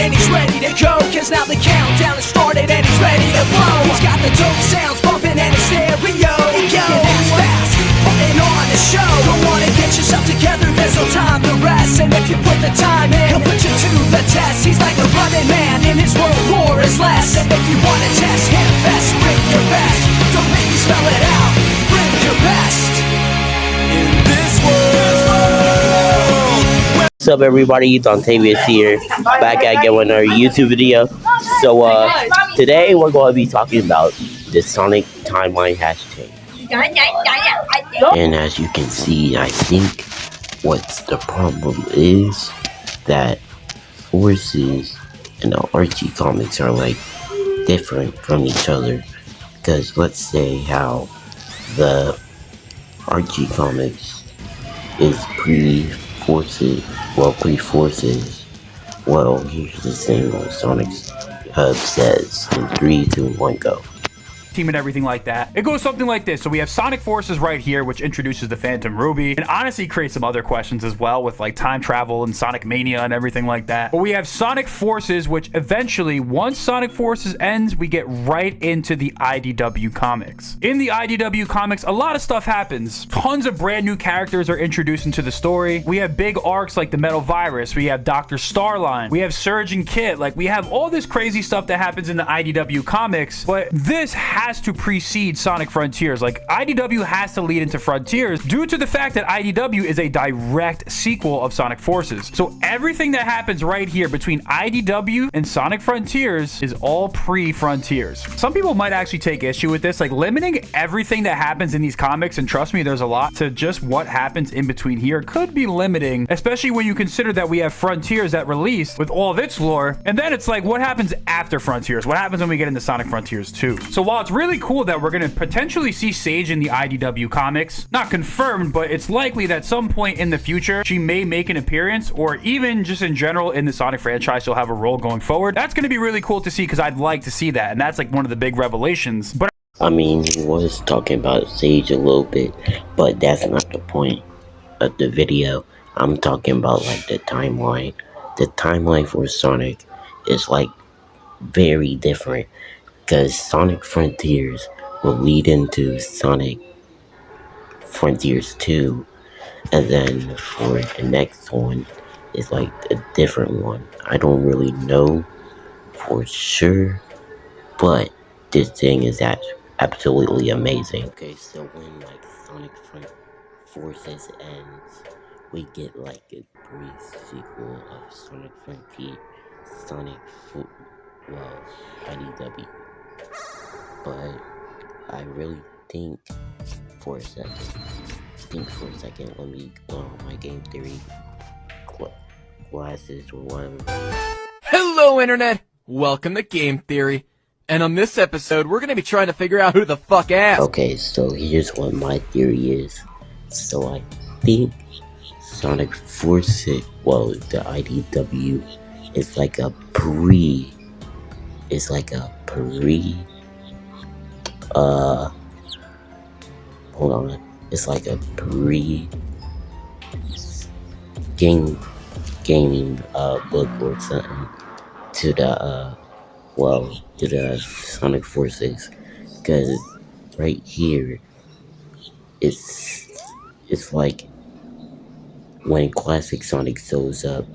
and he's ready to go, cause now the countdown has started and he's ready to blow. He's got the dope sounds bumping and his stereo. And that's fast, putting on the show. Don't wanna get yourself together, there's no time to rest. And if you put the time in, he'll put you to the test. He's like a running man, in his world war is less. And if you wanna test him, best bring your best. Don't make me spell it out, bring your best. In this world. What's up, everybody? Dontavius here, back again with another YouTube video. So today we're going to be talking about the Sonic timeline hashtag. And as you can see, I think what's the problem is that forces and the Archie comics are like different from each other. Because let's say how the Archie comics is pre-forces. Well, here's the thing on Sonic's Hub says in 3, 2, 1, go. Team and everything like that. It goes something like this. So we have Sonic Forces right here, which introduces the Phantom Ruby, and honestly creates some other questions as well with like time travel and Sonic Mania and everything like that. But we have Sonic Forces, which eventually, once Sonic Forces ends, we get right into the IDW comics. In the IDW comics, a lot of stuff happens. Tons of brand new characters are introduced into the story. We have big arcs like the Metal Virus. We have Dr. Starline. We have Surge and Kit. Like, we have all this crazy stuff that happens in the IDW comics, but this has to precede Sonic Frontiers. Like, IDW has to lead into Frontiers due to the fact that IDW is a direct sequel of Sonic Forces. So everything that happens right here between IDW and Sonic Frontiers is all pre-Frontiers. Some people might actually take issue with this, like limiting everything that happens in these comics, and trust me, there's a lot, to just what happens in between here could be limiting, especially when you consider that we have Frontiers that released with all of its lore, and then it's like, what happens after Frontiers? What happens when we get into Sonic Frontiers 2? So while it's really cool that we're going to potentially see Sage in the IDW comics, not confirmed, but it's likely that some point in the future she may make an appearance, or even just in general in the Sonic franchise she'll have a role going forward. That's going to be really cool to see, because I'd like to see that, and that's like one of the big revelations. But I mean, he was talking about Sage a little bit, but that's not the point of the video. I'm talking about like the timeline. The timeline for Sonic is like very different, because Sonic Frontiers will lead into Sonic Frontiers 2, and then for the next one is like a different one. I don't really know for sure, but this thing is absolutely amazing. Okay, so when like Sonic Forces ends, we get like a pre-sequel of Sonic Frontier, IDW. But I really think for a second, let me go on my game theory glasses or whatever. Hello Internet! Welcome to Game Theory. And on this episode, we're gonna be trying to figure out who the fuck asked. Okay, so here's what my theory is. So I think Sonic Forces, well, the IDW is like a pre, hold on, it's like a gaming book or something to the to the Sonic Forces, because right here it's like when classic Sonic shows up,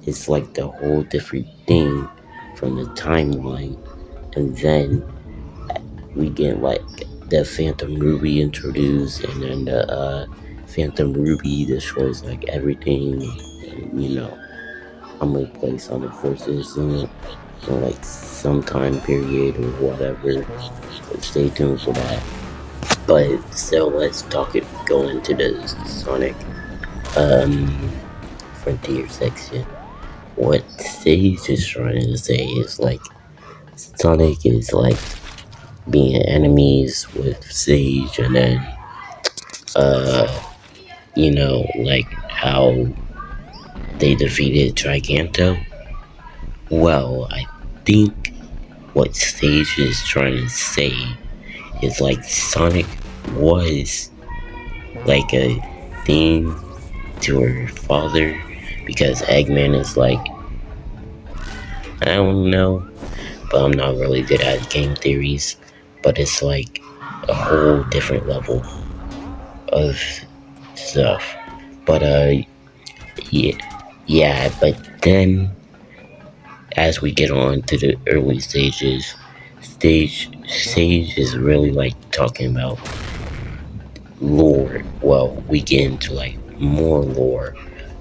it's like the whole different thing from the timeline, and then we get like the Phantom Ruby introduced, and then the Phantom Ruby destroys like everything, and, you know, I'm gonna play Sonic Forces in like some time period or whatever, but stay tuned for that. But so let's go into the Sonic Frontier section. What Sage is trying to say is like Sonic is like being enemies with Sage, and then you know, like how they defeated Giganto. Well, I think what Sage is trying to say is like Sonic was like a thing to her father, because Eggman is like I don't know, but I'm not really good at game theories. But it's like a whole different level of stuff. But yeah, yeah. But then as we get on to the early stages, stage is really like talking about lore. Well, we get into like more lore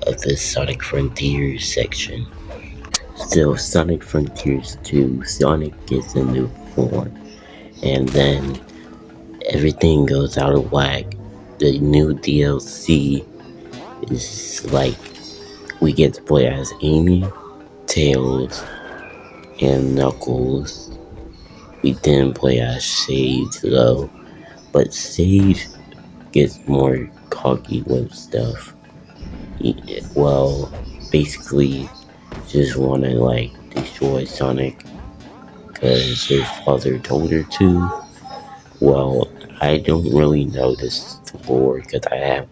of the Sonic Frontiers section. So Sonic Frontiers 2, Sonic gets a new form, and then everything goes out of whack. The new DLC is like we get to play as Amy, Tails, and Knuckles. We didn't play as Sage though, but Sage gets more cocky with stuff. Well, basically, just want to like destroy Sonic because her father told her to. Well, I don't really know this lore because I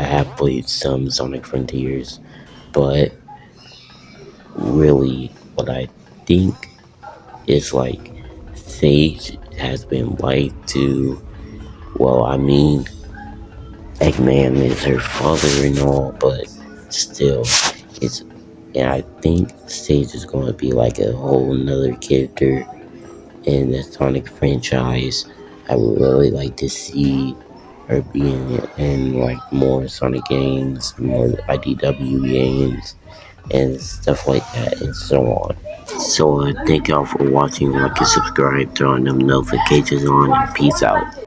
have played some Sonic Frontiers, but really, what I think is like Sage has been lied to. Well, I mean, Eggman is her father and all, but still, it's. And I think Sage is going to be like a whole nother character in the Sonic franchise. I would really like to see her being in like more Sonic games, more IDW games, and stuff like that, and so on. So thank y'all for watching. Like and subscribe, turn on them notifications on, and peace out.